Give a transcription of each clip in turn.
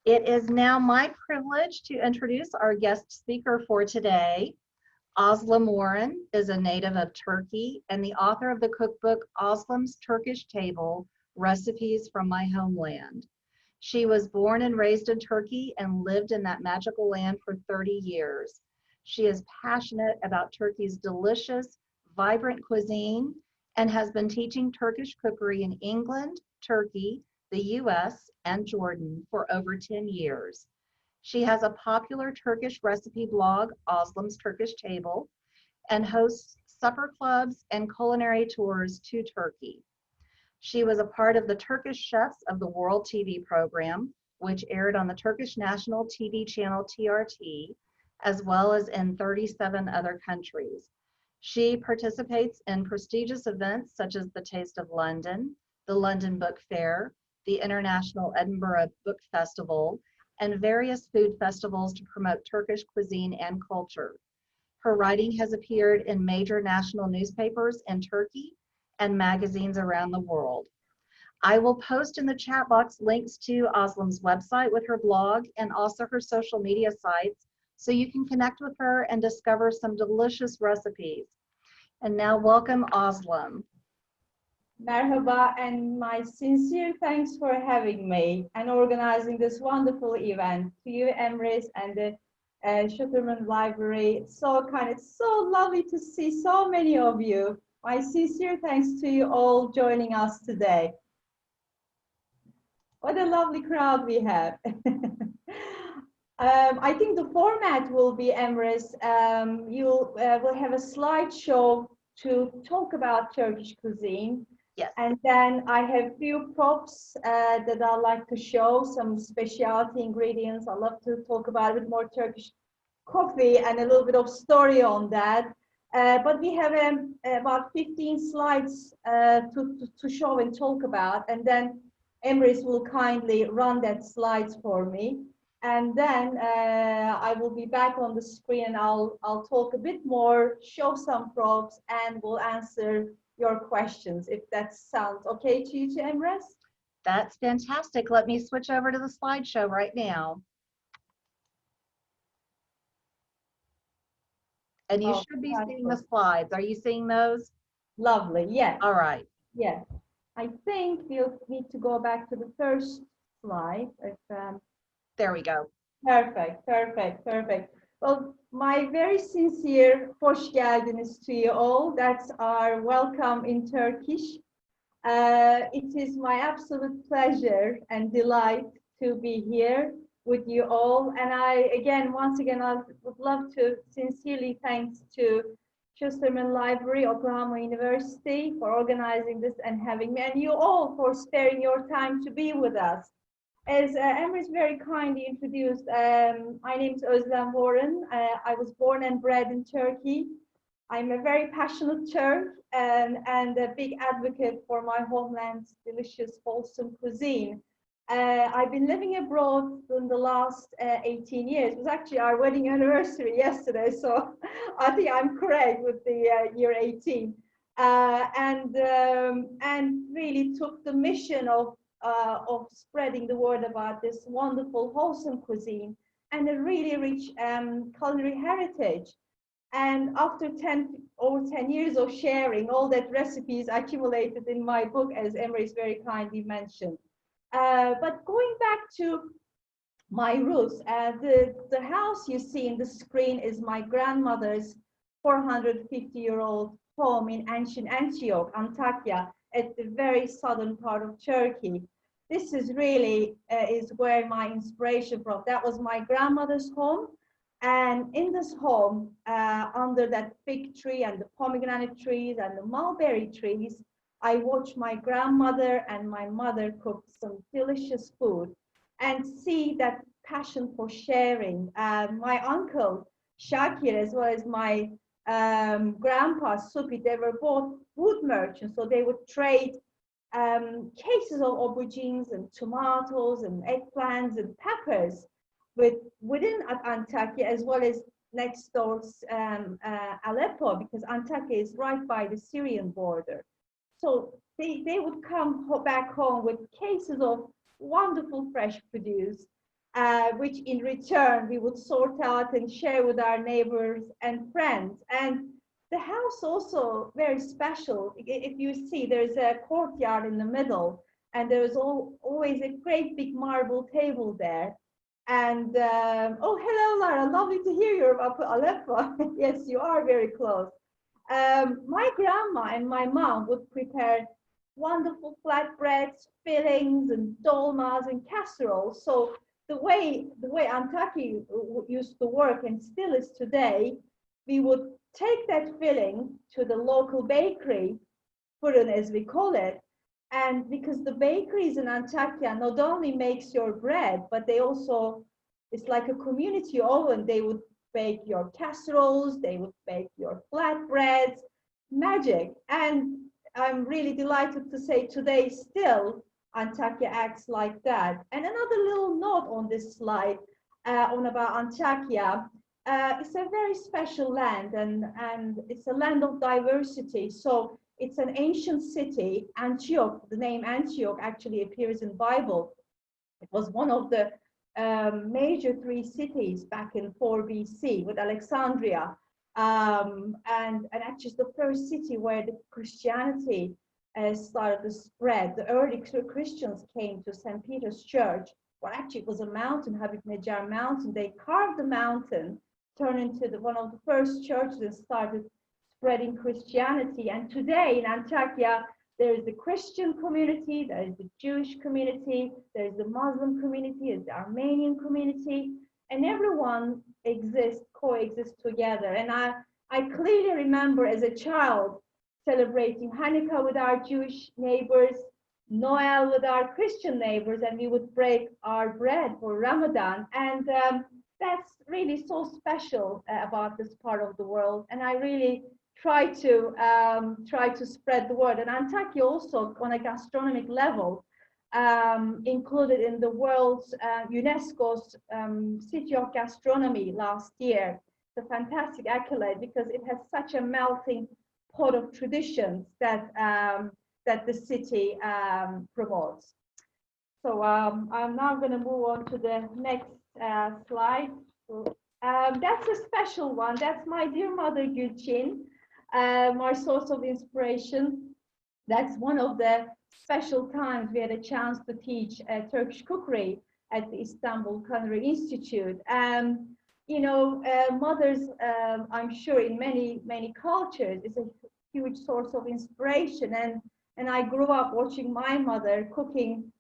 It is now my privilege to introduce our guest speaker for today. Özlem Warren is a native of Turkey and the author of the cookbook Özlem's Turkish Table, Recipes from My Homeland. She was born and raised in Turkey and lived in that magical land for 30 years. She is passionate about Turkey's delicious, vibrant cuisine and has been teaching Turkish cookery in England, Turkey, the US, and Jordan for over 10 years. She has a popular Turkish recipe blog, Özlem's Turkish Table, and hosts supper clubs and culinary tours to Turkey. She was a part of the Turkish Chefs of the World TV program, which aired on the Turkish national TV channel TRT, as well as in 37 other countries. She participates in prestigious events such as the Taste of London, the London Book Fair, the International Edinburgh Book Festival, and various food festivals to promote Turkish cuisine and culture. Her writing has appeared in major national newspapers in Turkey and magazines around the world. I will post in the chat box links to Özlem's website with her blog and also her social media sites so you can connect with her and discover some delicious recipes. And now welcome Özlem. Merhaba, and my sincere thanks for having me and organizing this wonderful event. To you, Emrys, and the Schusterman Library. It's so kind, it's so lovely to see so many of you. My sincere thanks to you all joining us today. What a lovely crowd we have. I think the format will be, Emrys, you will have a slideshow to talk about Turkish cuisine. Yes. And then I have few props that I'd like to show, some specialty ingredients. I love to talk about a bit more Turkish coffee and a little bit of story on that. But we have about 15 slides to show and talk about. And then Emrys will kindly run that slides for me. And then I will be back on the screen and I'll talk a bit more, show some props, and we'll answer your questions, if that sounds okay to you, Emrys? That's fantastic. Let me switch over to the slideshow right now. And you should be seeing the slides. Are you seeing those? Lovely, yes. All right. Yes. I think we'll need to go back to the first slide. There we go. Perfect, perfect, perfect. Well, my very sincere hoş geldiniz to you all. That's our welcome in Turkish. It is my absolute pleasure and delight to be here with you all. And once again, I would love to sincerely thanks to Schusterman Library, Oklahoma University for organizing this and having me, and you all for sparing your time to be with us. As Emrys very kindly introduced, my name is Özlem Warren. I was born and bred in Turkey. I'm a very passionate Turk and a big advocate for my homeland's delicious, wholesome cuisine. I've been living abroad in the last 18 years. It was actually our wedding anniversary yesterday, so I think I'm correct with the year 18. And really took the mission of spreading the word about this wonderful, wholesome cuisine and a really rich culinary heritage. And after over 10 years of sharing, all that recipes accumulated in my book, as Emrys very kindly mentioned. But going back to my roots, the house you see in the screen is my grandmother's 450-year-old home in ancient Antioch, Antakya, at the very southern part of Turkey. This is really is where my inspiration from. That was my grandmother's home. And in this home, under that fig tree and the pomegranate trees and the mulberry trees, I watched my grandmother and my mother cook some delicious food and see that passion for sharing. My uncle, Shakir, as well as my grandpa, Supi, they were both wood merchants, so they would trade cases of aubergines and tomatoes and eggplants and peppers within Antakya, as well as next door Aleppo, because Antakya is right by the Syrian border. So they would come back home with cases of wonderful fresh produce which in return we would sort out and share with our neighbors and friends. And the house also very special. If you see, there's a courtyard in the middle, and there's always a great big marble table there. And oh, hello, Lara. Lovely to hear you're about Aleppo. Yes, you are very close. My grandma and my mom would prepare wonderful flatbreads, fillings, and dolmas and casseroles. So the way Antakya used to work and still is today, we would take that filling to the local bakery, fırın as we call it, and because the bakeries in Antakya not only makes your bread, but they also, it's like a community oven. They would bake your casseroles, they would bake your flatbreads, magic. And I'm really delighted to say today still Antakya acts like that. And another little note on this slide on about Antakya. It's a very special land, and it's a land of diversity. So it's an ancient city. Antioch, the name Antioch actually appears in the Bible. It was one of the major 3 cities back in 4 BC with Alexandria. And actually it's the first city where the Christianity started to spread. The early Christians came to St. Peter's Church. Well, actually it was a mountain, Habib Necar mountain. They carved the mountain, turned into one of the first churches and started spreading Christianity. And today in Antakya, there is the Christian community, there is the Jewish community, there is the Muslim community, there's the Armenian community, and everyone coexists together. And I clearly remember as a child celebrating Hanukkah with our Jewish neighbors, Noel with our Christian neighbors, and we would break our bread for Ramadan. And that's really so special about this part of the world. And I really try to spread the word. And Antakya also, on a gastronomic level, included in the world's UNESCO's City of Gastronomy last year. It's a fantastic accolade because it has such a melting pot of traditions that that the city promotes. So I'm now going to move on to the next slide. That's a special one. That's my dear mother Gulcin. My source of inspiration. That's one of the special times we had a chance to teach Turkish cookery at the Istanbul Culinary Institute. You know, mothers, I'm sure in many cultures, is a huge source of inspiration. And I grew up watching my mother cooking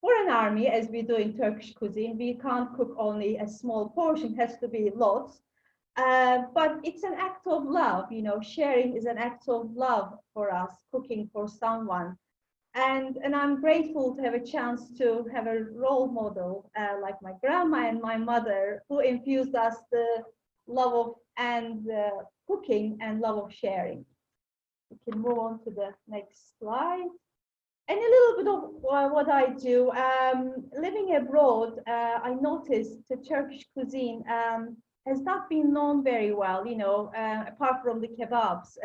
for an army, as we do in Turkish cuisine. We can't cook only a small portion, it has to be lots. But it's an act of love, you know, sharing is an act of love for us, cooking for someone. And I'm grateful to have a chance to have a role model like my grandma and my mother, who infused us the love of cooking and love of sharing. We can move on to the next slide. And a little bit of what I do. Living abroad, I noticed the Turkish cuisine has not been known very well, you know, apart from the kebabs.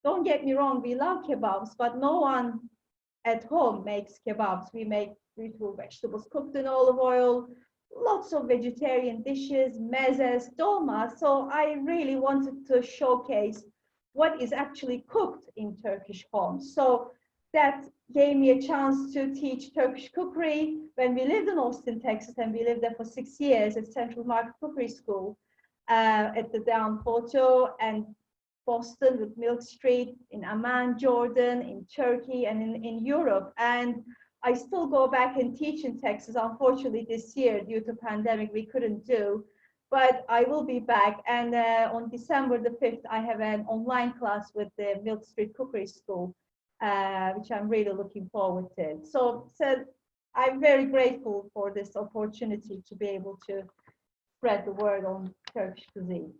Don't get me wrong, we love kebabs, but no one at home makes kebabs. We make beautiful vegetables cooked in olive oil, lots of vegetarian dishes, mezes, dolma. So I really wanted to showcase what is actually cooked in Turkish homes. So that gave me a chance to teach Turkish cookery when we lived in Austin, Texas, and we lived there for 6 years at Central Market Cookery School at the Down Photo, and Boston with Milk Street, in Amman, Jordan, in Turkey, and in Europe. And I still go back and teach in Texas. Unfortunately, this year, due to pandemic, we couldn't do, but I will be back. And on December the 5th, I have an online class with the Milk Street Cookery School, which I'm really looking forward to. So I'm very grateful for this opportunity to be able to spread the word on Turkish cuisine.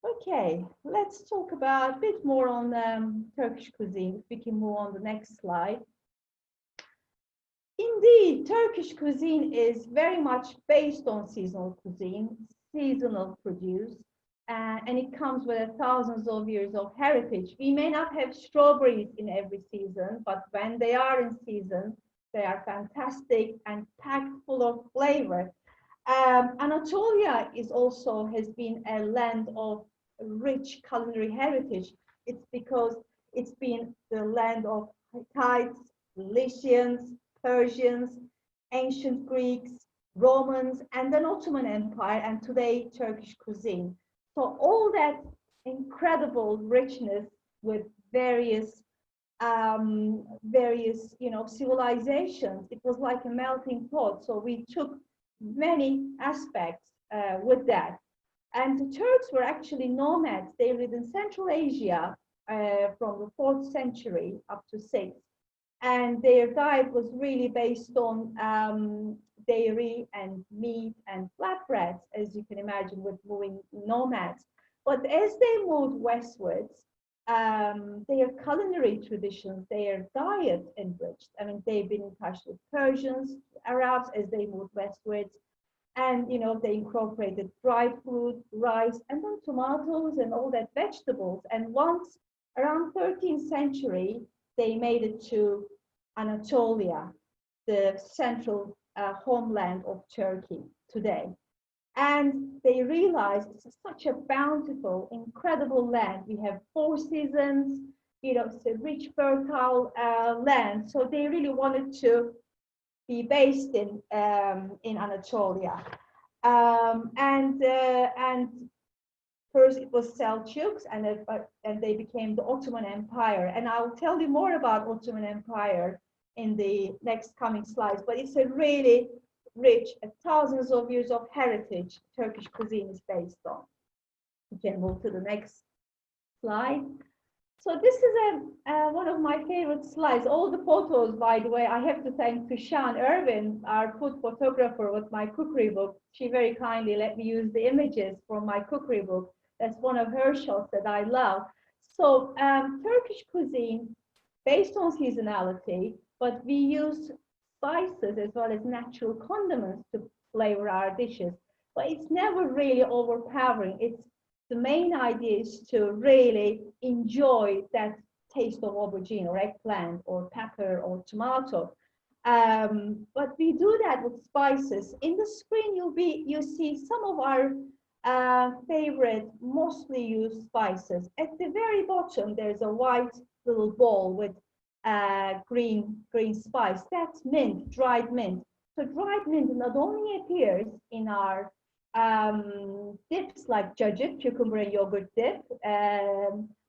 Okay, let's talk about a bit more on Turkish cuisine. If we can move on the next slide. Indeed, Turkish cuisine is very much based on seasonal cuisine, seasonal produce, and it comes with thousands of years of heritage. We may not have strawberries in every season, but when they are in season, They are fantastic and packed full of flavor. Anatolia is also has been a land of rich culinary heritage. It's because it's been the land of Hittites, Lycians, Persians, ancient Greeks, Romans, and then Ottoman Empire, and today Turkish cuisine. So all that incredible richness with various civilizations. It was like a melting pot. So we took many aspects with that. And the Turks were actually nomads. They lived in Central Asia from the 4th century up to 6th. And their diet was really based on dairy and meat and flatbreads, as you can imagine, with moving nomads. But as they moved westwards, their culinary traditions, their diet enriched. I mean, they've been in touch with Persians, Arabs as they moved westwards. And, they incorporated dried fruit, rice, and then tomatoes and all that vegetables. And once around 13th century, they made it to Anatolia, the central homeland of Turkey today. And they realized this is such a bountiful, incredible land. We have 4 seasons, it's a rich, fertile land. So they really wanted to be based in Anatolia. And first it was Seljuks, and they became the Ottoman Empire. And I'll tell you more about Ottoman Empire in the next coming slides. But it's a really rich, thousands of years of heritage Turkish cuisine is based on. You can move to the next slide. So this is one of my favorite slides. All the photos, by the way, I have to thank Tushan Irvin, our food photographer with my cookery book. She very kindly let me use the images from my cookery book. That's one of her shots that I love. So Turkish cuisine based on seasonality, but we use spices as well as natural condiments to flavor our dishes. But it's never really overpowering. The main idea is to really enjoy that taste of aubergine or eggplant or pepper or tomato. But we do that with spices. In the screen, you see some of our favorite, mostly used spices. At the very bottom, there's a white little bowl with green spice. That's mint, dried mint. So dried mint not only appears in our dips like cacık, cucumber and yogurt dip,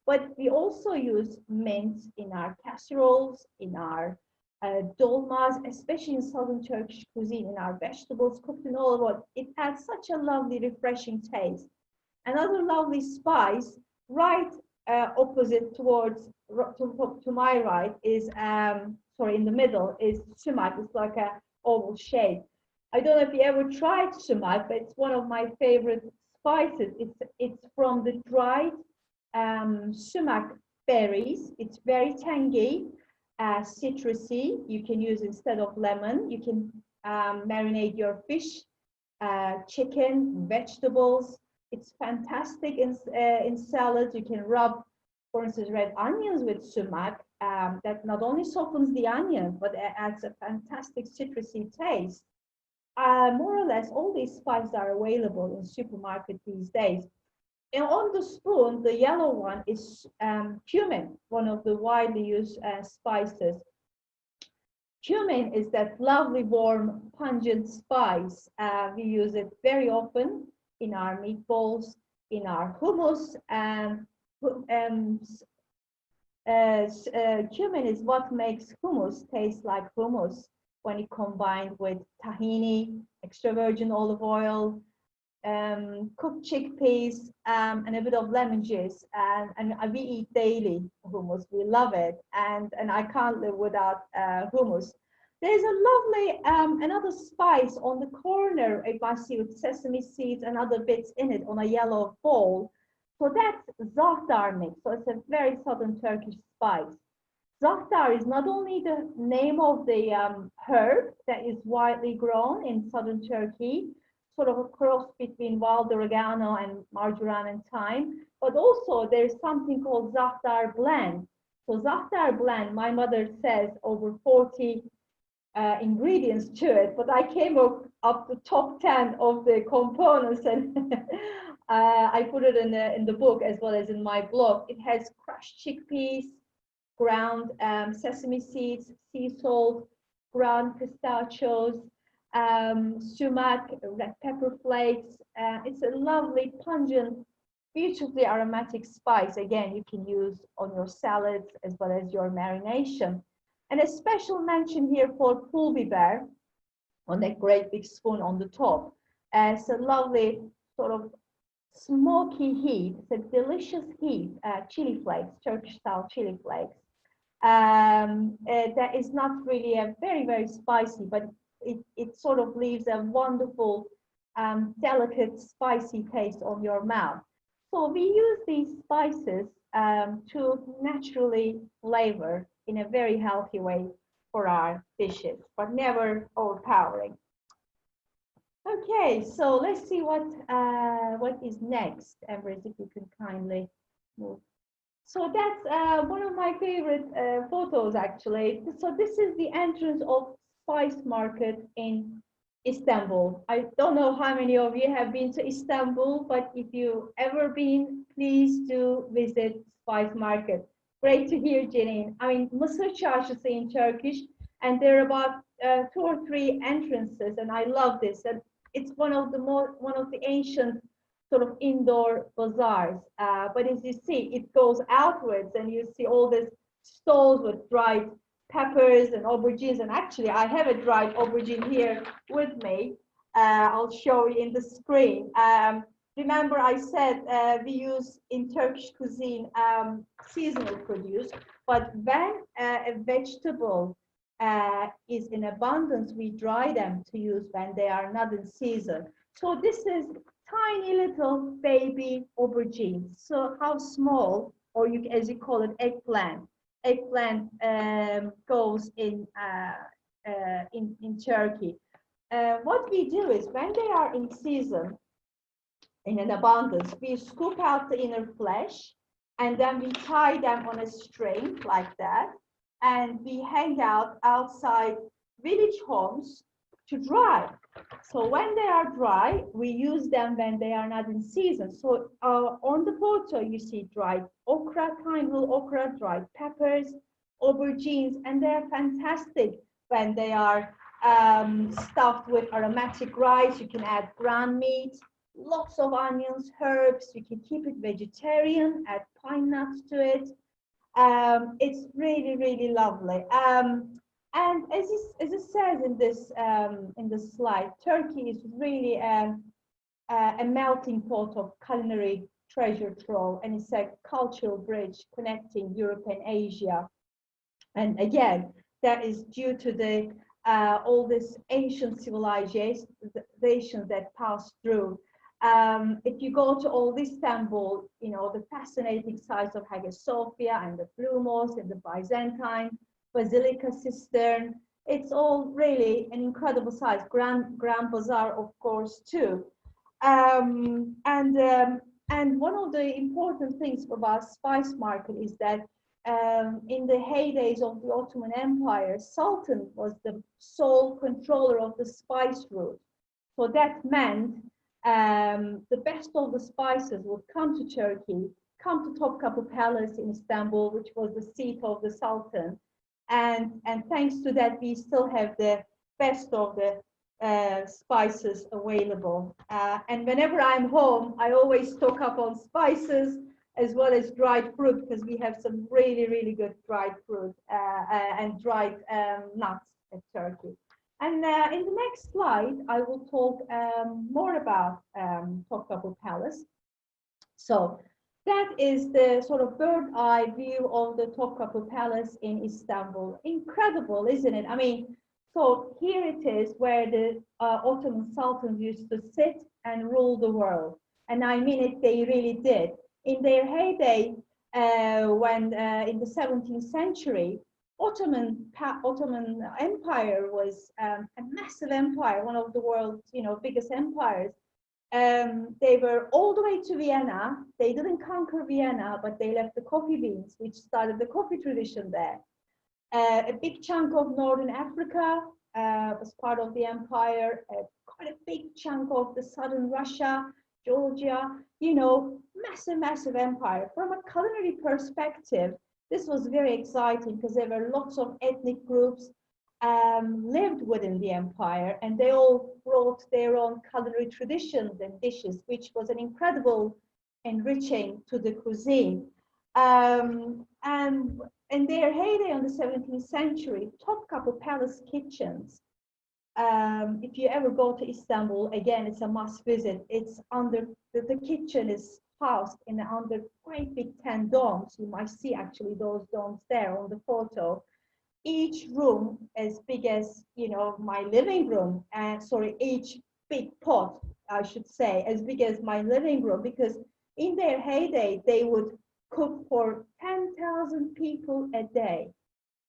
but we also use mint in our casseroles, in our dolmas, especially in southern Turkish cuisine, in our vegetables cooked in olive oil. It adds such a lovely, refreshing taste. Another lovely spice, right opposite towards to my right is in the middle is sumac. It's like a oval shape. I don't know if you ever tried sumac, but it's one of my favorite spices. It's from the dried sumac berries. It's very tangy, citrusy. You can use instead of lemon. You can marinate your fish, chicken, vegetables. It's fantastic in salads. You can rub, for instance, red onions with sumac. That not only softens the onion, but adds a fantastic citrusy taste. More or less, all these spices are available in supermarket these days. And on the spoon, the yellow one is cumin, one of the widely used spices. Cumin is that lovely, warm, pungent spice. We use it very often in our meatballs, in our hummus, and cumin is what makes hummus taste like hummus when it combined with tahini, extra virgin olive oil, cooked chickpeas, and a bit of lemon juice. And we eat daily hummus. We love it, and I can't live without hummus. There's a lovely another spice on the corner. You might see with sesame seeds and other bits in it on a yellow bowl. So that's za'atar mix. So it's a very southern Turkish spice. Za'atar is not only the name of the herb that is widely grown in southern Turkey, sort of a cross between wild oregano and marjoram and thyme, but also there's something called za'atar blend. So za'atar blend, my mother says over 40 ingredients to it, but I came up the top 10 of the components, and I put it in the book as well as in my blog. It has crushed chickpeas, ground sesame seeds, sea salt, ground pistachios, sumac, red pepper flakes. It's a lovely, pungent, beautifully aromatic spice. Again, you can use on your salads as well as your marination. And a special mention here for pul biber on that great big spoon on the top. It's a lovely sort of smoky heat. It's a delicious heat, chili flakes, Turkish style chili flakes. That is not really a very, very spicy, but it sort of leaves a wonderful, delicate, spicy taste on your mouth. So we use these spices to naturally flavor in a very healthy way for our dishes, but never overpowering. Okay, so let's see what is next. Emrys, if you can kindly move. So that's one of my favorite photos, actually. So this is the entrance of Spice Market in Istanbul. I don't know how many of you have been to Istanbul, but if you've ever been, please do visit Spice Market. Great to hear, Janine. I mean, Mısır Çarşısı in Turkish, and there are about 2 or 3 entrances, and I love this. And it's one of the ancient sort of indoor bazaars. But as you see, it goes outwards, and you see all these stalls with dried peppers and aubergines. And actually, I have a dried aubergine here with me. I'll show you in the screen. Remember, I said we use in Turkish cuisine seasonal produce, but when a vegetable is in abundance, we dry them to use when they are not in season. So this is tiny little baby aubergines. So how small, or you, as you call it, eggplant. Eggplant goes in Turkey. What we do is when they are in season, in an abundance, we scoop out the inner flesh, and then we tie them on a string like that, and we hang out outside village homes to dry. So when they are dry, we use them when they are not in season. So on the photo, you see dried okra, tiny little okra, dried peppers, aubergines, and they're fantastic when they are stuffed with aromatic rice. You can add ground meat, lots of onions, herbs. You can keep it vegetarian, add pine nuts to it. It's really, really lovely. And as it says in this slide, Turkey is really a melting pot of culinary treasure trove, and it's a cultural bridge connecting Europe and Asia. And again, that is due to the all this ancient civilizations that passed through. If you go to old Istanbul, you know, the fascinating sites of Hagia Sophia and the Blue Mosque and the Byzantine Basilica Cistern, it's all really an incredible size. Grand Bazaar, of course, too. And one of the important things about Spice Market is that in the heydays of the Ottoman Empire, Sultan was the sole controller of the spice route. So that meant the best of the spices would come to Turkey, come to Topkapi Palace in Istanbul, which was the seat of the Sultan. And thanks to that, we still have the best of the spices available. And whenever I'm home, I always stock up on spices as well as dried fruit, because we have some really, really good dried fruit and dried nuts in Turkey. And in the next slide, I will talk more about Topkapi Palace. So that is the sort of bird eye view of the Topkapi Palace in Istanbul. Incredible, isn't it? I mean, so here it is where the Ottoman Sultans used to sit and rule the world. And I mean it, they really did. In their heyday, when in the 17th century, Ottoman Empire was a massive empire, one of the world's biggest empires. They were all the way to Vienna. They didn't conquer Vienna, but they left the coffee beans, which started the coffee tradition there. A big chunk of Northern Africa, was part of the empire, quite a big chunk of the southern Russia, Georgia, you know, massive, massive empire. From a culinary perspective, this was very exciting because there were lots of ethnic groups lived within the empire, and they all brought their own culinary traditions and dishes, which was an incredible enriching to the cuisine. And in their heyday on the 17th century, Topkapi Palace kitchens, if you ever go to Istanbul, again, it's a must visit. It's under, the kitchen is housed in under great big 10 domes. You might see actually those domes there on the photo. Each room as big as, you know, my living room, sorry, each big pot, I should say, as big as my living room, because in their heyday, they would cook for 10,000 people a day.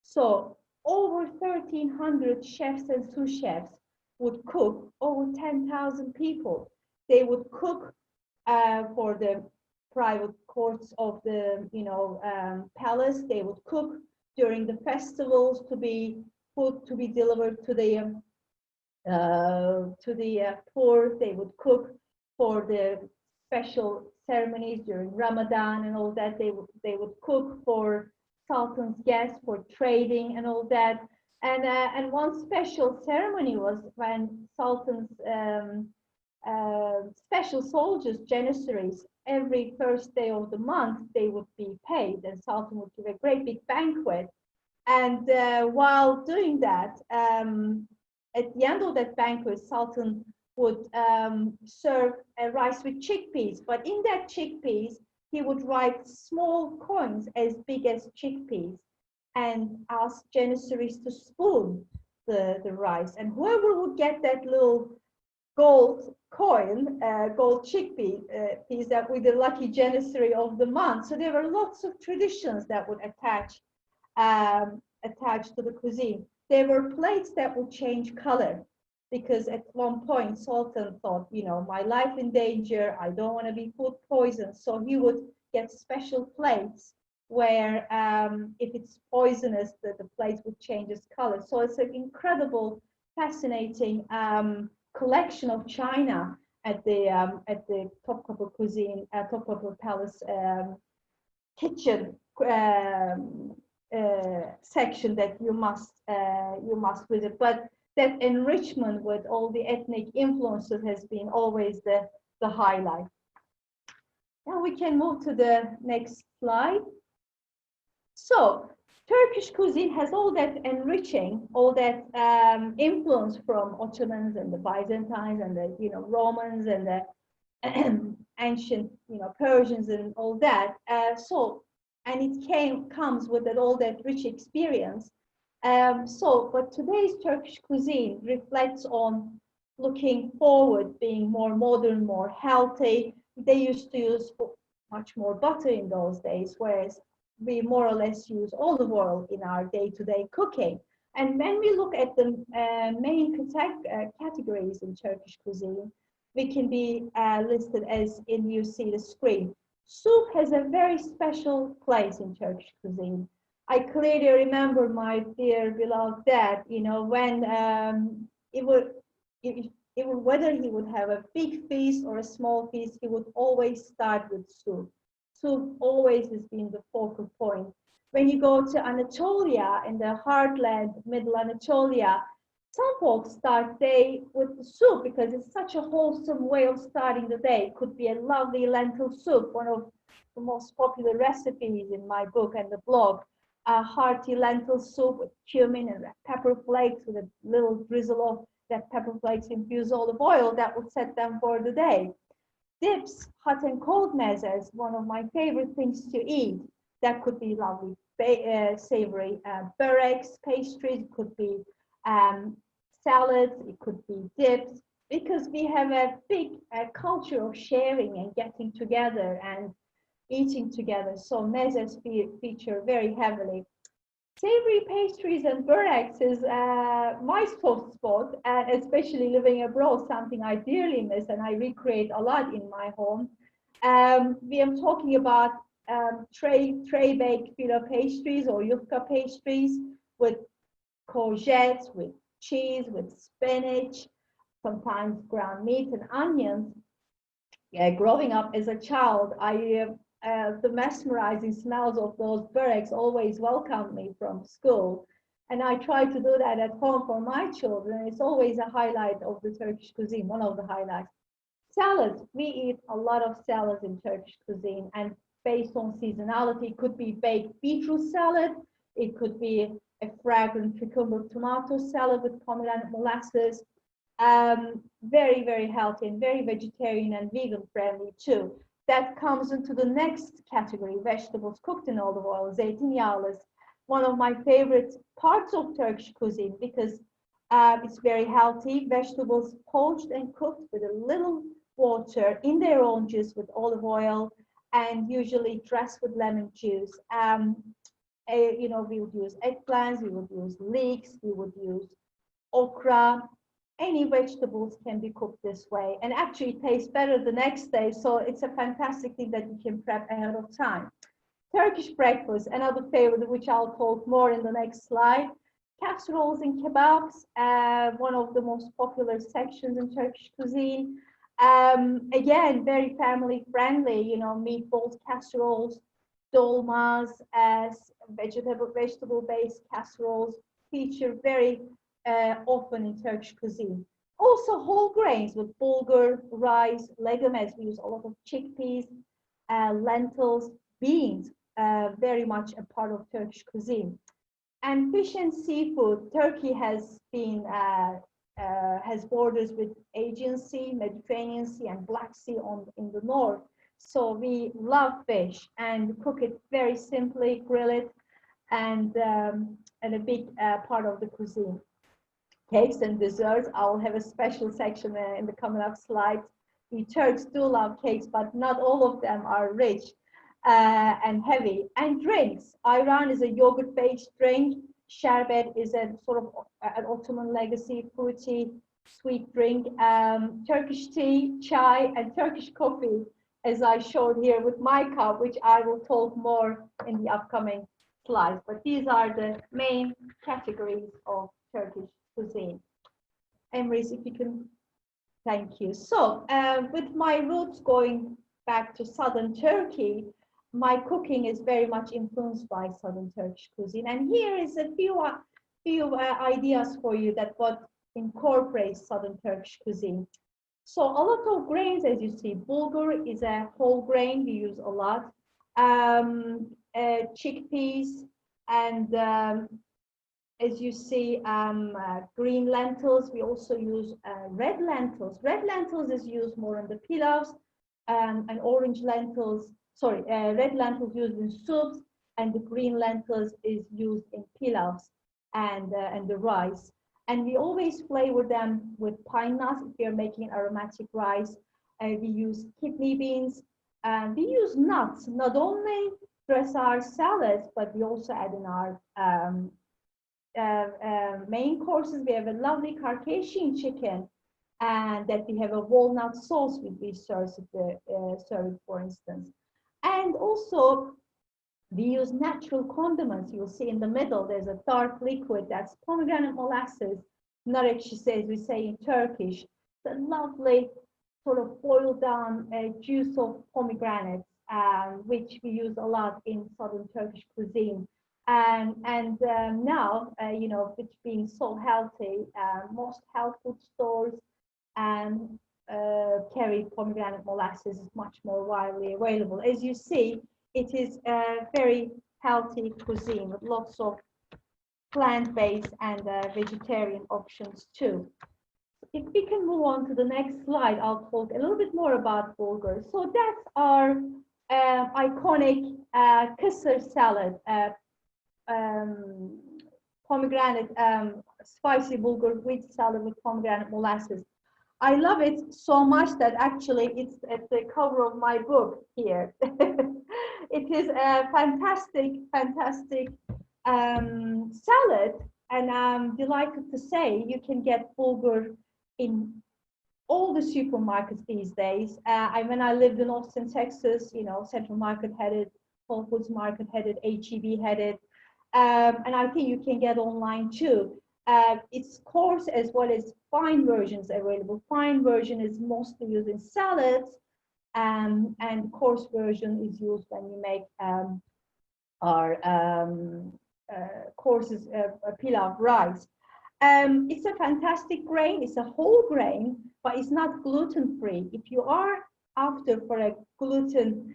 So over 1,300 chefs and sous chefs would cook over 10,000 people. They would cook for the private courts of the, you know, palace. They would cook during the festivals to be food to be delivered to the poor. They would cook for the special ceremonies during Ramadan and all that. They would cook for Sultan's guests, for trading and all that. And one special ceremony was when Sultan's special soldiers, janissaries, every first day of the month, they would be paid, and Sultan would give a great big banquet. And while doing that, at the end of that banquet, Sultan would serve a rice with chickpeas, but in that chickpeas, he would write small coins as big as chickpeas and ask janissaries to spoon the rice. And whoever would get that little gold coin, gold chickpea piece, that with the lucky janissary of the month. So there were lots of traditions that would attach to the cuisine. There were plates that would change color, because at one point Sultan thought, you know, my life in danger, I don't want to be food poisoned. So he would get special plates where if it's poisonous, the plate would change its color. So it's an incredible, fascinating collection of china at the Topkapi Cuisine, Topkapi Palace kitchen section that you must visit. But that enrichment with all the ethnic influences has been always the highlight. Now we can move to the next slide. So Turkish cuisine has all that enriching, all that influence from Ottomans and the Byzantines and the, you know, Romans and the ancient, you know, Persians and all that. And it comes with all that rich experience. But today's Turkish cuisine reflects on looking forward, being more modern, more healthy. They used to use much more butter in those days, whereas we more or less use olive oil in our day-to-day cooking. And when we look at the main categories in Turkish cuisine, we can be listed as in, you see the screen. Soup has a very special place in Turkish cuisine. I clearly remember my dear beloved dad, you know, when whether he would have a big feast or a small feast, he would always start with soup. Soup always has been the focal point. When you go to Anatolia, in the heartland, middle Anatolia, some folks start day with the soup because it's such a wholesome way of starting the day. It could be a lovely lentil soup, one of the most popular recipes in my book and the blog. A hearty lentil soup with cumin and pepper flakes with a little drizzle of that pepper flakes infused olive oil that would set them for the day. Dips, hot and cold mezes, one of my favorite things to eat. That could be lovely savory böreks, pastries, it could be salads, it could be dips, because we have a big culture of sharing and getting together and eating together. So mezes feature very heavily. Savory pastries and böreks is my soft spot, and especially living abroad, something I dearly miss and I recreate a lot in my home. We are talking about tray baked filo pastries or yufka pastries with courgettes, with cheese, with spinach, sometimes ground meat and onions. Growing up as a child, the mesmerizing smells of those böreğs always welcomed me from school. And I try to do that at home for my children. It's always a highlight of the Turkish cuisine, one of the highlights. Salads, we eat a lot of salads in Turkish cuisine, and based on seasonality, it could be baked beetroot salad, it could be a fragrant cucumber tomato salad with pomegranate molasses. Very, very healthy and very vegetarian and vegan friendly too. That comes into the next category, vegetables cooked in olive oil, zeytinyağlıs. One of my favorite parts of Turkish cuisine because it's very healthy. Vegetables poached and cooked with a little water in their own juice with olive oil and usually dressed with lemon juice. We would use eggplants, we would use leeks, we would use okra. Any vegetables can be cooked this way and actually tastes better the next day. So it's a fantastic thing that you can prep ahead of time. Turkish breakfast, another favorite, which I'll talk more in the next slide. Casseroles and kebabs, one of the most popular sections in Turkish cuisine. Again, very family friendly, meatballs, casseroles, dolmas, vegetable-based casseroles feature very often in Turkish cuisine. Also whole grains with bulgur, rice, legumes. We use a lot of chickpeas, lentils, beans, very much a part of Turkish cuisine. And fish and seafood, Turkey has borders with Aegean Sea, Mediterranean Sea, and Black Sea in the north. So we love fish and cook it very simply, grill it, and a big part of the cuisine. Cakes and desserts, I'll have a special section in the coming up slides. The Turks do love cakes, but not all of them are rich and heavy. And drinks, Ayran is a yogurt-based drink. Sherbet is a sort of an Ottoman legacy, fruity, sweet drink. Turkish tea, chai, and Turkish coffee, as I showed here with my cup, which I will talk more in the upcoming slides. But these are the main categories of Turkish cuisine. Emrys, if you can, thank you. So with my roots going back to southern Turkey, my cooking is very much influenced by southern Turkish cuisine. And here is a few ideas for you that what incorporates southern Turkish cuisine. So a lot of grains, as you see, bulgur is a whole grain we use a lot. Chickpeas and as you see, green lentils. We also use red lentils. Red lentils is used more in the pilavs, and orange lentils, red lentils used in soups, and the green lentils is used in pilavs and the rice. And we always flavor them with pine nuts if we are making aromatic rice. We use kidney beans, and we use nuts, not only dress our salads, but we also add in our main courses. We have a lovely Caucasian chicken, and that we have a walnut sauce with these served, for instance. And also, we use natural condiments. You'll see in the middle, there's a dark liquid, that's pomegranate molasses. Nar ekşisi, as we say in Turkish. The lovely sort of boiled down juice of pomegranate, which we use a lot in southern Turkish cuisine. And now, with being so healthy, most health food stores carry pomegranate molasses is much more widely available. As you see, it is a very healthy cuisine with lots of plant-based and vegetarian options too. If we can move on to the next slide, I'll talk a little bit more about bulgur. So that's our iconic kısır salad, pomegranate, spicy bulgur wheat salad with pomegranate molasses. I love it so much that actually it's at the cover of my book here. It is a fantastic salad, and I'm delighted to say you can get bulgur in all the supermarkets these days. When I lived in Austin, Texas, Central Market had it, Whole Foods Market had it, HEB had it, and I think you can get online too. It's coarse as well as fine versions available. Fine version is mostly used in salads, and coarse version is used when you make our courses pilav rice. It's a fantastic grain. It's a whole grain, but it's not gluten-free. If you are after for a gluten,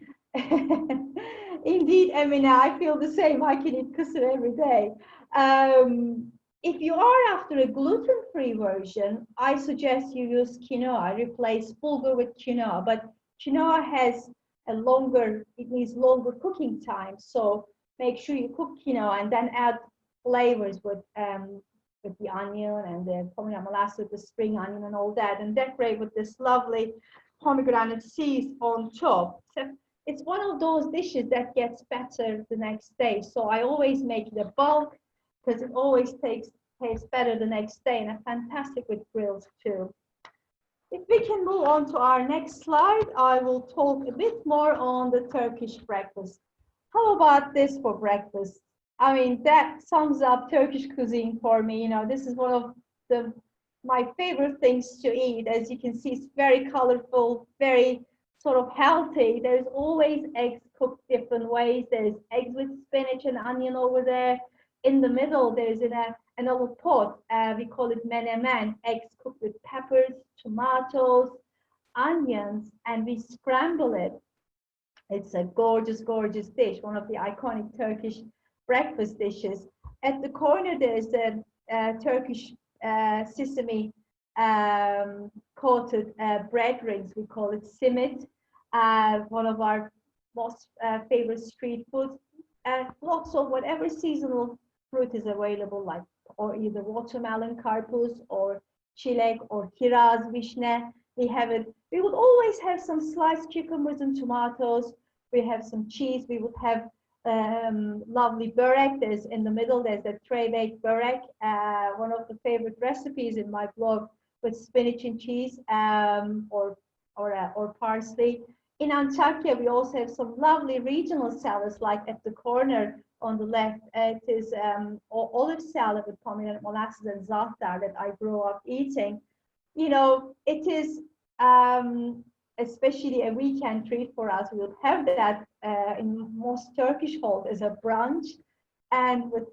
indeed, Emine, I feel the same. I can eat kusur every day. If you are after a gluten-free version, I suggest you use quinoa. Replace bulgur with quinoa, but quinoa has it needs longer cooking time. So make sure you cook quinoa and then add flavors with the onion and the pomegranate molasses with the spring onion and all that, and decorate with this lovely pomegranate seeds on top. So it's one of those dishes that gets better the next day. So I always make it a bulk because it always tastes better the next day, and fantastic with grills too. If we can move on to our next slide, I will talk a bit more on the Turkish breakfast. How about this for breakfast? I mean, that sums up Turkish cuisine for me. You know, this is one of my favorite things to eat. As you can see, it's very colorful, very sort of healthy. There's always eggs cooked different ways. There's eggs with spinach and onion over there. In the middle, there's another pot. We call it menemen. Eggs cooked with peppers, tomatoes, onions, and we scramble it. It's a gorgeous, gorgeous dish, one of the iconic Turkish breakfast dishes. At the corner, there's the Turkish sesame coated bread rings. We call it simit, one of our most favorite street foods. Lots of whatever seasonal fruit is available, like or either watermelon, karpuz, or çilek, or kiraz, vishne. We have it. We would always have some sliced cucumbers and tomatoes. We have some cheese. We would have lovely börek. There's in the middle. There's a tray-baked börek. One of the favorite recipes in my blog with spinach and cheese, or parsley. In Antakya, we also have some lovely regional salads, like at the corner on the left. It is olive salad with pomegranate molasses and za'atar that I grew up eating. You know, it is especially a weekend treat for us. We would have that in most Turkish homes as a brunch, and with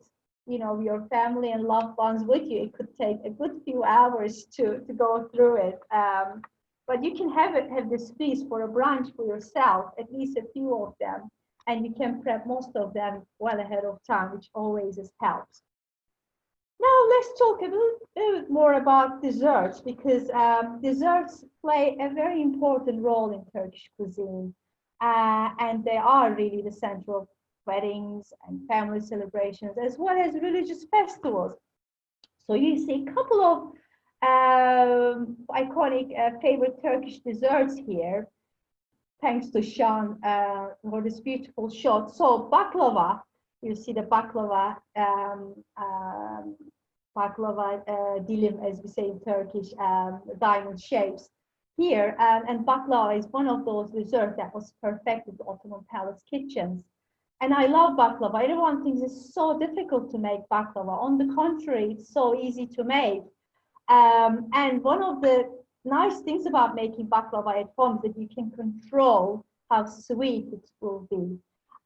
your family and loved ones with you. It could take a good few hours to go through it. But you can have this feast for a brunch for yourself, at least a few of them, and you can prep most of them well ahead of time, which always helps. Now let's talk a little bit more about desserts, because desserts play a very important role in Turkish cuisine, and they are really the center of weddings and family celebrations, as well as religious festivals. So you see a couple of iconic favorite Turkish desserts here, thanks to Sean for this beautiful shot. So baklava, you see the baklava dilim, as we say in Turkish, diamond shapes here. And baklava is one of those desserts that was perfected in the Ottoman Palace kitchens. And I love baklava. Everyone thinks it's so difficult to make baklava. On the contrary, it's so easy to make. And one of the nice things about making baklava at home is that you can control how sweet it will be.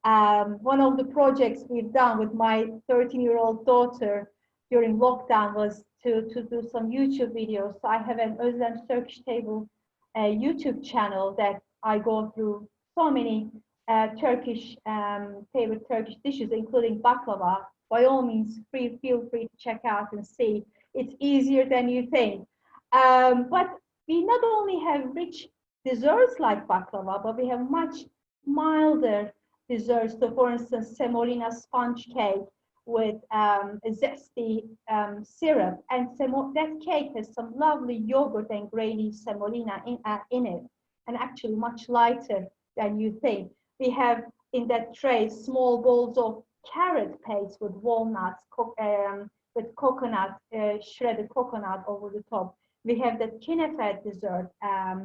One of the projects we've done with my 13-year-old daughter during lockdown was to do some YouTube videos. So I have an Özlem's Turkish Table YouTube channel that I go through so many favorite Turkish dishes, including baklava. By all means, feel free to check out and see. It's easier than you think. But we not only have rich desserts like baklava, but we have much milder desserts. So for instance, semolina sponge cake with a zesty syrup. And that cake has some lovely yogurt and grainy semolina in it, and actually much lighter than you think. We have in that tray small bowls of carrot paste with walnuts, with coconut, shredded coconut over the top. We have the kinefe dessert,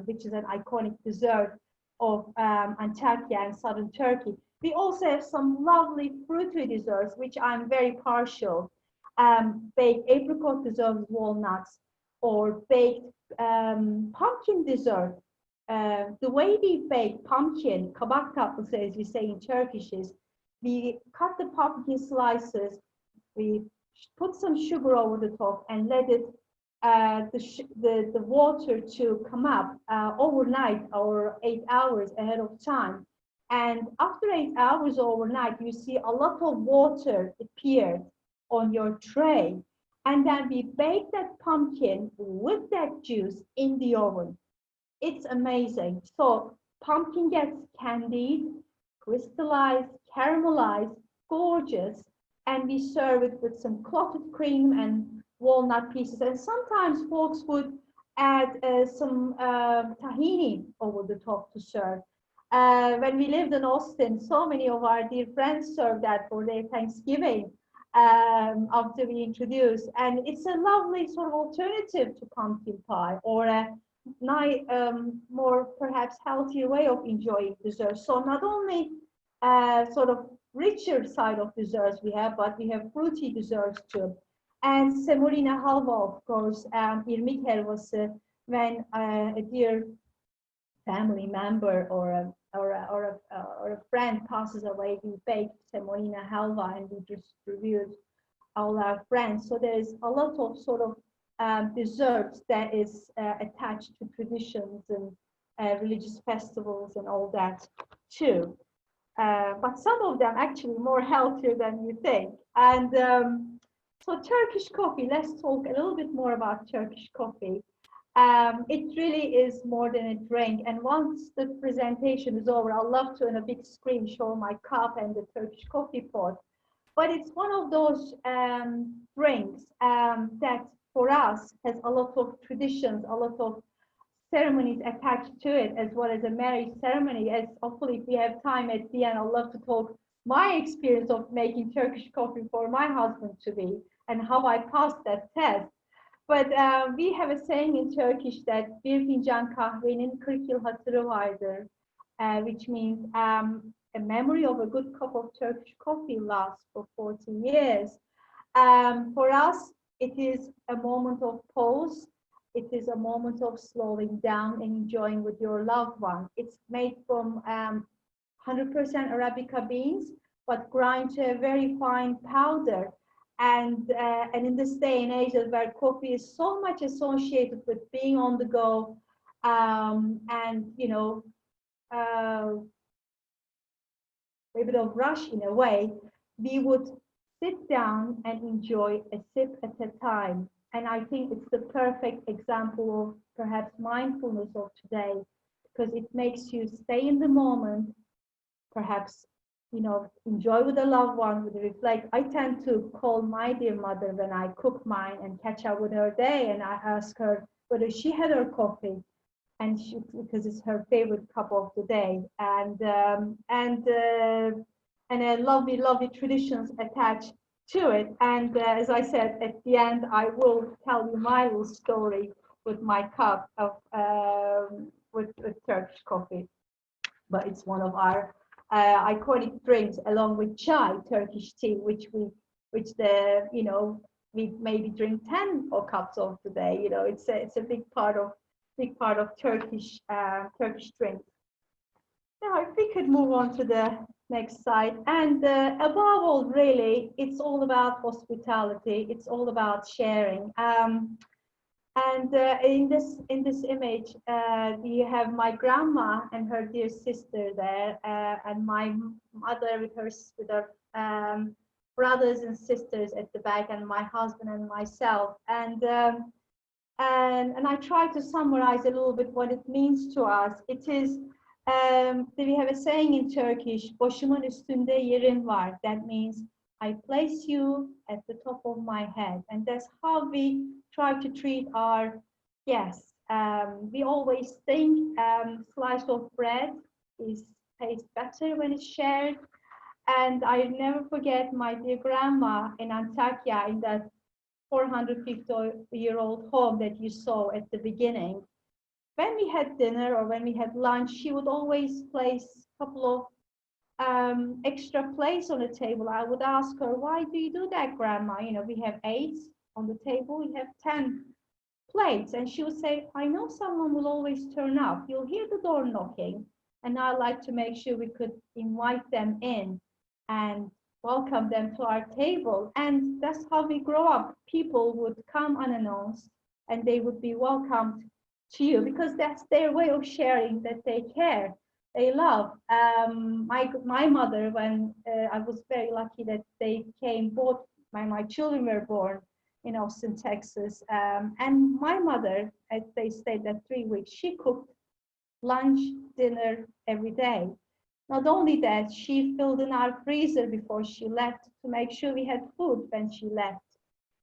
which is an iconic dessert of Antakya and southern Turkey. We also have some lovely fruity desserts, which I'm very partial. baked apricot dessert with walnuts, or baked pumpkin dessert. The way we bake pumpkin, kabak tatlısı as we say in Turkish, is we cut the pumpkin slices, we put some sugar over the top and let it the water to come up overnight or 8 hours ahead of time. And after 8 hours overnight, you see a lot of water appeared on your tray. And then we bake that pumpkin with that juice in the oven. It's amazing. So pumpkin gets candied, crystallized, caramelized, gorgeous, and we serve it with some clotted cream and walnut pieces. And sometimes folks would add some tahini over the top to serve. When we lived in Austin, so many of our dear friends served that for their Thanksgiving after we introduced. And it's a lovely sort of alternative to pumpkin pie, or a nice, more perhaps healthier way of enjoying dessert. So not only sort of richer side of desserts we have, but we have fruity desserts too. And semolina halva, of course, irmik helvası, when a dear family member or a friend passes away, we bake semolina halva and we distribute all our friends. So there is a lot of sort of desserts that is attached to traditions and religious festivals and all that too. But some of them actually more healthier than you think. And so Turkish coffee, let's talk a little bit more about Turkish coffee. It really is more than a drink. And once the presentation is over, I'll love to, on a big screen, show my cup and the Turkish coffee pot. But it's one of those drinks that for us has a lot of traditions, a lot of ceremonies attached to it, as well as a marriage ceremony. As hopefully, if we have time at the end, I'd love to talk my experience of making Turkish coffee for my husband to be and how I passed that test. But we have a saying in Turkish that bir fincan kahvenin 40 yıl hatırı vardır, which means a memory of a good cup of Turkish coffee lasts for 40 years. For us, it is a moment of pause. It is a moment of slowing down and enjoying with your loved one. It's made from 100% Arabica beans, but grind to a very fine powder. And in this day and age where coffee is so much associated with being on the go, and you know, a bit of rush in a way, we would sit down and enjoy a sip at a time. And I think it's the perfect example of perhaps mindfulness of today, because it makes you stay in the moment, perhaps, you know, enjoy with a loved one, with reflect. I tend to call my dear mother when I cook mine and catch up with her day, and I ask her whether she had her coffee, and she, because it's her favorite cup of the day, and a lovely traditions attached to it. And as I said, at the end, I will tell you my little story with my cup of with Turkish coffee. But it's one of our iconic drinks, along with chai, Turkish tea, which the, you know, we maybe drink 10 cups of today. You know, it's a big part of Turkish drinks. Now, if we could move on to the next slide. And above all, really, it's all about hospitality. It's all about sharing. And in this image, you have my grandma and her dear sister there, and my mother with her brothers and sisters at the back, and my husband and myself. And I try to summarize a little bit what it means to us. It is, we have a saying in Turkish, "Başımın üstünde yerin var." That means I place you at the top of my head, and that's how we try to treat our guests. We always think slice of bread tastes better when it's shared, and I never forget my dear grandma in Antakya, in that 450-year-old home that you saw at the beginning. When we had dinner or when we had lunch, she would always place a couple of extra place on the table, I would ask her, why do you do that, Grandma? You know, we have 8 on the table, we have 10 plates. And she would say, I know someone will always turn up. You'll hear the door knocking. And I like to make sure we could invite them in and welcome them to our table. And that's how we grow up. People would come unannounced and they would be welcomed to you because that's their way of sharing that they care, they love. My mother, when I was very lucky that they came, both my children were born in Austin, Texas. And my mother, as they stayed that 3 weeks, she cooked lunch, dinner every day. Not only that, she filled in our freezer before she left to make sure we had food when she left.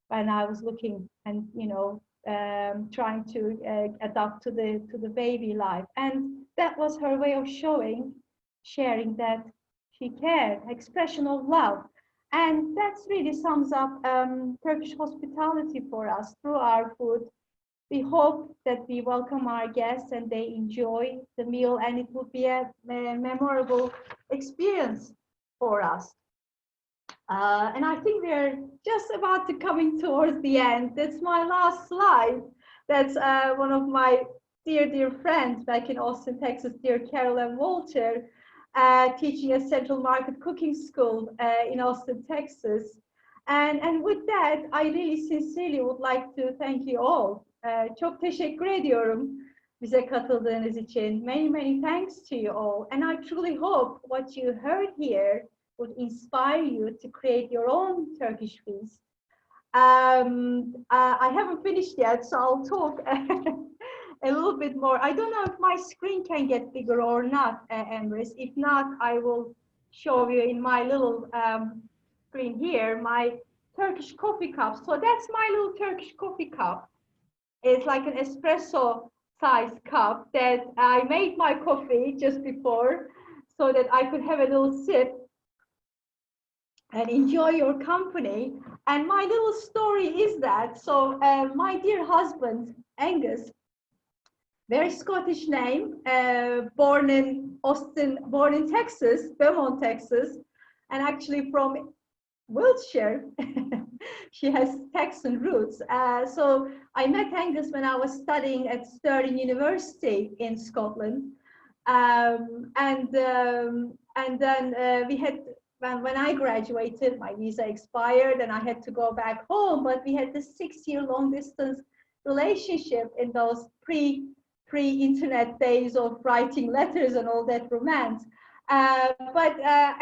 When I was looking and trying to adapt to the baby life, and that was her way of sharing that she cared, expression of love. And that really sums up Turkish hospitality for us through our food. We hope that we welcome our guests and they enjoy the meal, and it will be a memorable experience for us. And I think we're just about to coming towards the end. That's my last slide. That's one of my dear friends back in Austin, Texas, dear Carol and Walter, teaching at Central Market Cooking School in Austin, Texas. And with that, I really sincerely would like to thank you all. Çok teşekkür ediyorum bize katıldığınız için. Many thanks to you all. And I truly hope what you heard here would inspire you to create your own Turkish feast. I haven't finished yet, so I'll talk a little bit more. I don't know if my screen can get bigger or not, Emrys. If not, I will show you in my little screen here, my Turkish coffee cup. So that's my little Turkish coffee cup. It's like an espresso size cup that I made my coffee just before so that I could have a little sip and enjoy your company. And my little story is that, so my dear husband, Angus, very Scottish name, born in Texas, Beaumont, Texas, and actually from Wiltshire. She has Texan roots. So I met Angus when I was studying at Stirling University in Scotland. And then we had, when I graduated, my visa expired and I had to go back home, but we had this 6-year long distance relationship in those pre-internet days of writing letters and all that romance. But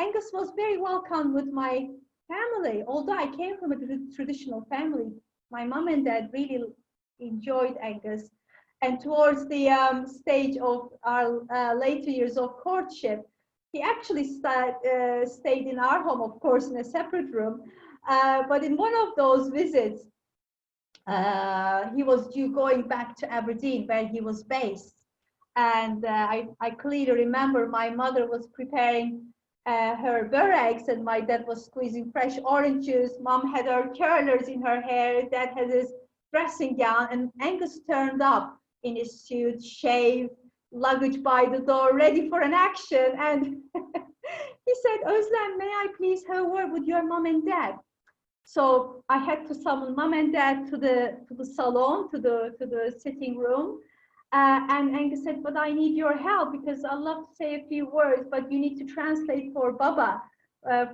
Angus was very welcome with my family. Although I came from a traditional family, my mom and dad really enjoyed Angus. And towards the stage of our later years of courtship, he actually stayed in our home, of course, in a separate room. But in one of those visits, he was going back to Aberdeen, where he was based. And I clearly remember my mother was preparing her berets, and my dad was squeezing fresh orange juice. Mom had her curlers in her hair. Dad had his dressing gown, and Angus turned up in his suit, shaved, luggage by the door, ready for an action. And he said, Özlem, may I please have a word with your mom and dad? So I had to summon mom and dad to the salon, to the sitting room. And Angus said, but I need your help because I'd love to say a few words, but you need to translate for Baba,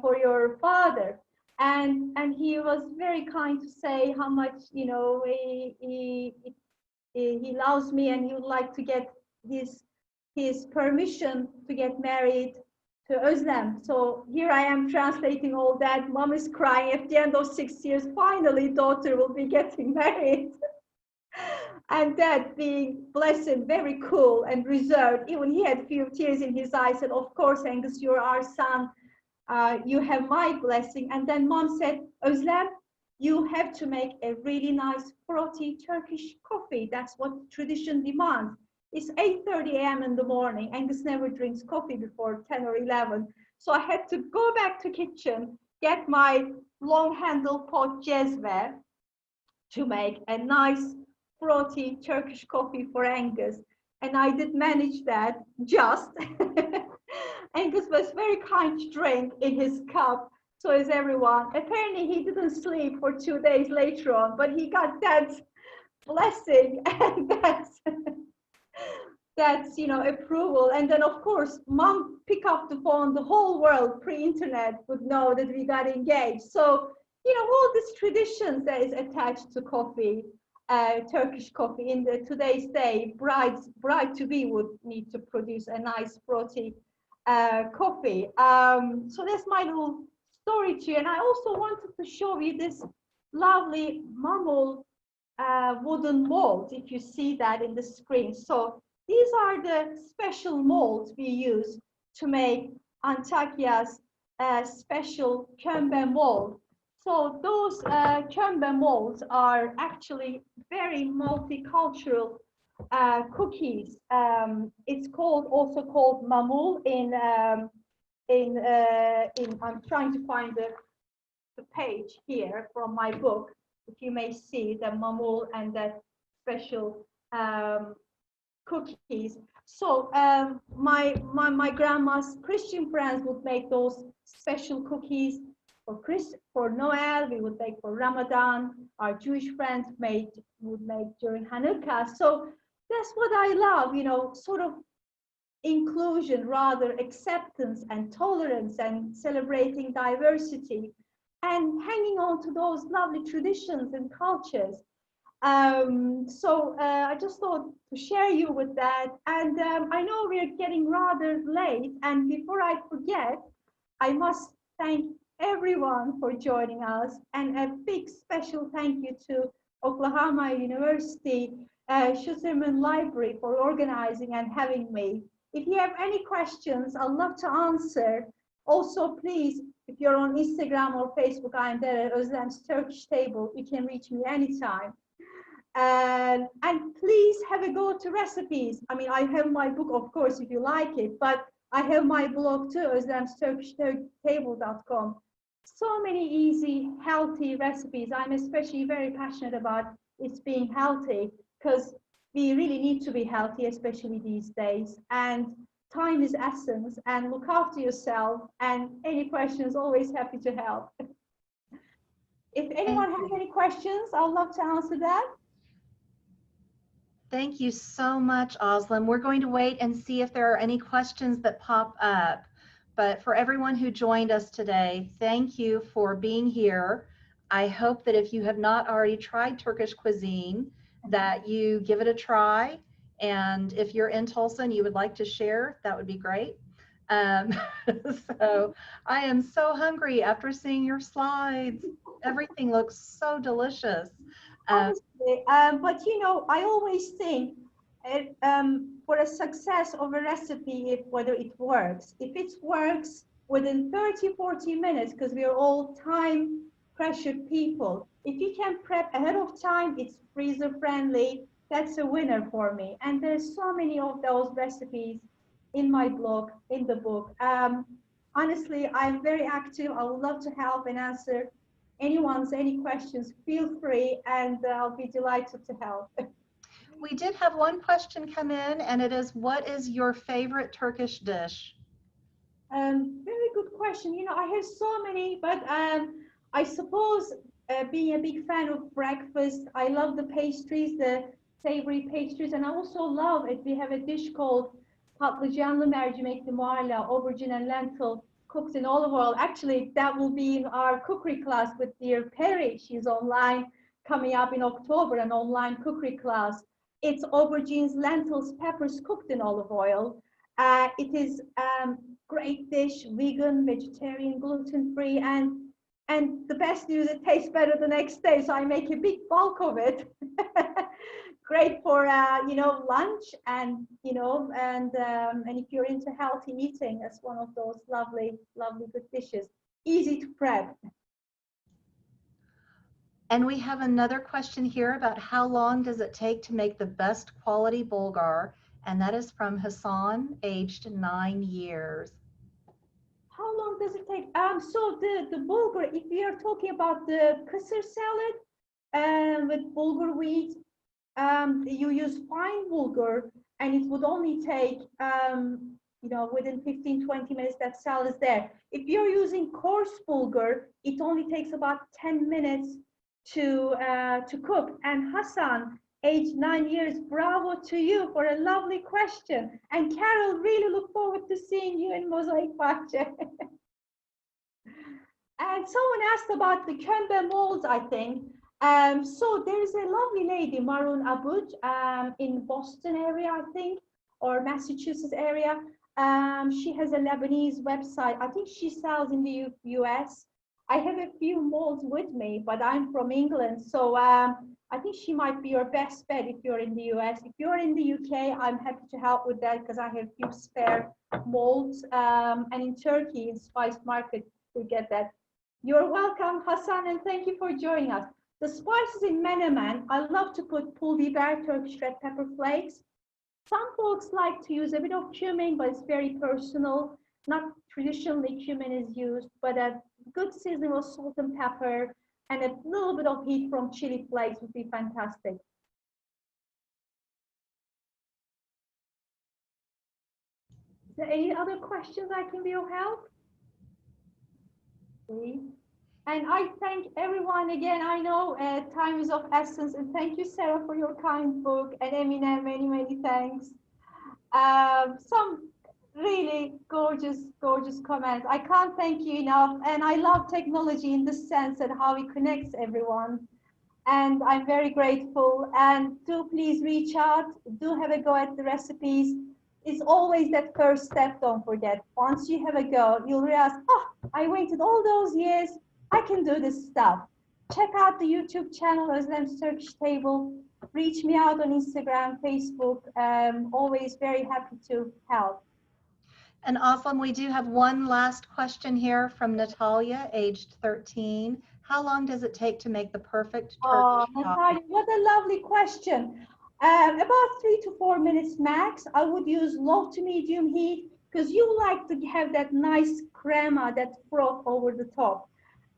for your father. And he was very kind to say how much, you know, he loves me and he would like to get his permission to get married to Özlem. So here I am translating all that. Mom is crying. At the end of 6 years, finally daughter will be getting married. And dad, being, bless him, very cool and reserved. Even he had a few tears in his eyes, said, of course, Angus, you're our son. You have my blessing. And then mom said, Özlem, you have to make a really nice frothy Turkish coffee. That's what tradition demands. It's 8:30 a.m. in the morning. Angus never drinks coffee before 10 or 11. So I had to go back to kitchen, get my long handle pot jezve to make a nice frothy Turkish coffee for Angus. And I did manage that just. Angus was very kind to drink in his cup, so is everyone. Apparently, he didn't sleep for 2 days later on, but he got that blessing and that's approval. And then of course mom pick up the phone, the whole world pre-internet would know that we got engaged. So all these traditions that is attached to coffee, Turkish coffee. In today's day, bride to be would need to produce a nice frothy coffee. So that's my little story to you. And I also wanted to show you this lovely mamul wooden molds, if you see that in the screen. So these are the special molds we use to make Antakya''s special kömbe mold. So those kömbe molds are actually very multicultural cookies. It's also called mamul I'm trying to find the page here from my book. If you may see the mamul and that special cookies. So my grandma's Christian friends would make those special cookies for Noel. We would make for Ramadan. Our Jewish friends would make during Hanukkah. So that's what I love, sort of inclusion, rather acceptance and tolerance and celebrating diversity and hanging on to those lovely traditions and cultures. So I just thought to share you with that. And I know we're getting rather late. And before I forget, I must thank everyone for joining us. And a big special thank you to Oklahoma University Schusterman Library for organizing and having me. If you have any questions, I'd love to answer. Also, please, if you're on Instagram or Facebook, I'm there at Özlem's Turkish Table. You can reach me anytime. And please have a go to recipes. I mean, I have my book, of course, if you like it, but I have my blog too, özlemsturkishtable.com. So many easy, healthy recipes. I'm especially very passionate about it being healthy because we really need to be healthy, especially these days. And time is essence, and look after yourself. And any questions, always happy to help. If anyone has any questions, I'd love to answer that. Thank you so much, Özlem. We're going to wait and see if there are any questions that pop up. But for everyone who joined us today, thank you for being here. I hope that if you have not already tried Turkish cuisine, that you give it a try. And if you're in Tulsa and you would like to share, that would be great. So I am so hungry after seeing your slides. Everything looks so delicious. Honestly, but I always think for a success of a recipe, whether it works, if it works within 30-40 minutes, because we are all time pressured people, if you can prep ahead of time, it's freezer friendly, that's a winner for me. And there's so many of those recipes in my blog, in the book. Honestly, I'm very active. I would love to help and answer any questions. Feel free, and I'll be delighted to help. We did have one question come in, and it is, what is your favorite Turkish dish? Very good question. I have so many, but I suppose being a big fan of breakfast, I love the pastries, the savory pastries, and I also love it. We have a dish called patlıcanlı mercimekli muhalla, aubergine and lentil cooked in olive oil. Actually, that will be in our cookery class with dear Perry. She's online coming up in October, an online cookery class. It's aubergines, lentils, peppers cooked in olive oil. It is great dish, vegan, vegetarian, gluten-free, and the best news, it tastes better the next day. So I make a big bulk of it. Great for lunch, and and if you're into healthy eating, it's one of those lovely good dishes. Easy to prep. And we have another question here about how long does it take to make the best quality bulgur, and that is from Hassan, aged 9 years. How long does it take? So the bulgur, if we are talking about the kısır salad with bulgur wheat, you use fine bulgur, and it would only take within 15-20 minutes that salad is there. If you're using coarse bulgur, it only takes about 10 minutes to cook. And Hassan, age 9 years, bravo to you for a lovely question. And Carol, really look forward to seeing you in Mosaic Bahçe. And someone asked about the kömbe molds, I think. So there is a lovely lady, Marun Abuj, in Boston area, I think, or Massachusetts area. She has a Lebanese website. I think she sells in the US. I have a few molds with me, but I'm from England. So I think she might be your best bet if you're in the US. If you're in the UK, I'm happy to help with that because I have a few spare molds. And in Turkey, in Spice Market, we get that. You're welcome, Hassan, and thank you for joining us. The spices in menemen, I love to put pul biber, Turkish red pepper flakes. Some folks like to use a bit of cumin, but it's very personal. Not traditionally cumin is used, but a good seasoning of salt and pepper and a little bit of heat from chili flakes would be fantastic. Is there any other questions I can be of help? And I thank everyone again. I know time is of essence, and thank you, Sarah, for your kind book, and Emine, many, many thanks. Some really gorgeous, gorgeous comments. I can't thank you enough, and I love technology in the sense and how it connects everyone. And I'm very grateful. And do please reach out. Do have a go at the recipes. It's always that first step, don't forget. Once you have a go, you'll realize, oh, I waited all those years. I can do this stuff. Check out the YouTube channel, Özlem's Turkish Table. Reach me out on Instagram, Facebook. Always very happy to help. And Özlem, we do have one last question here from Natalia, aged 13. How long does it take to make the perfect Turkish coffee? Natalia, what a lovely question. About 3 to 4 minutes max. I would use low to medium heat because you like to have that nice crema, that froth over the top.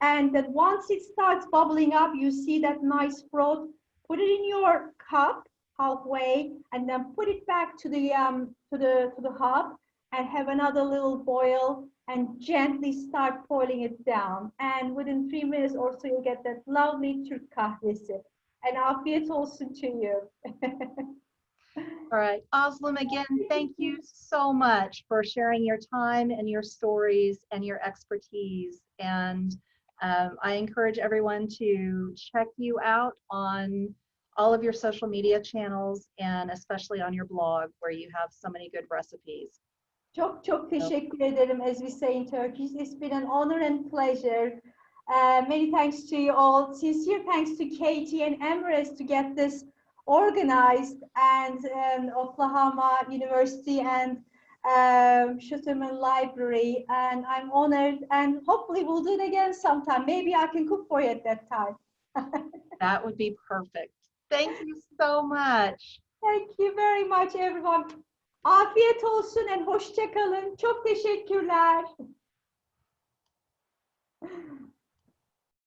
And then once it starts bubbling up, you see that nice froth, put it in your cup halfway, and then put it back to the hob and have another little boil and gently start boiling it down. And within 3 minutes or so, you'll get that lovely Türk kahvesi. And afiyet olsun to you. All right, Özlem, again, thank you so much for sharing your time and your stories and your expertise. And I encourage everyone to check you out on all of your social media channels and especially on your blog where you have so many good recipes. Çok çok teşekkür ederim, as we say in Turkish. It's been an honor and pleasure. Many thanks to you all. Sincere thanks to Katie and Emrys to get this organized, and Oklahoma University and Schusterman Library. And I'm honored, and hopefully we'll do it again sometime. Maybe I can cook for you at that time. That would be perfect. Thank you so much. Thank you very much, everyone. Afiyet olsun and hoşça kalın. Çok teşekkürler.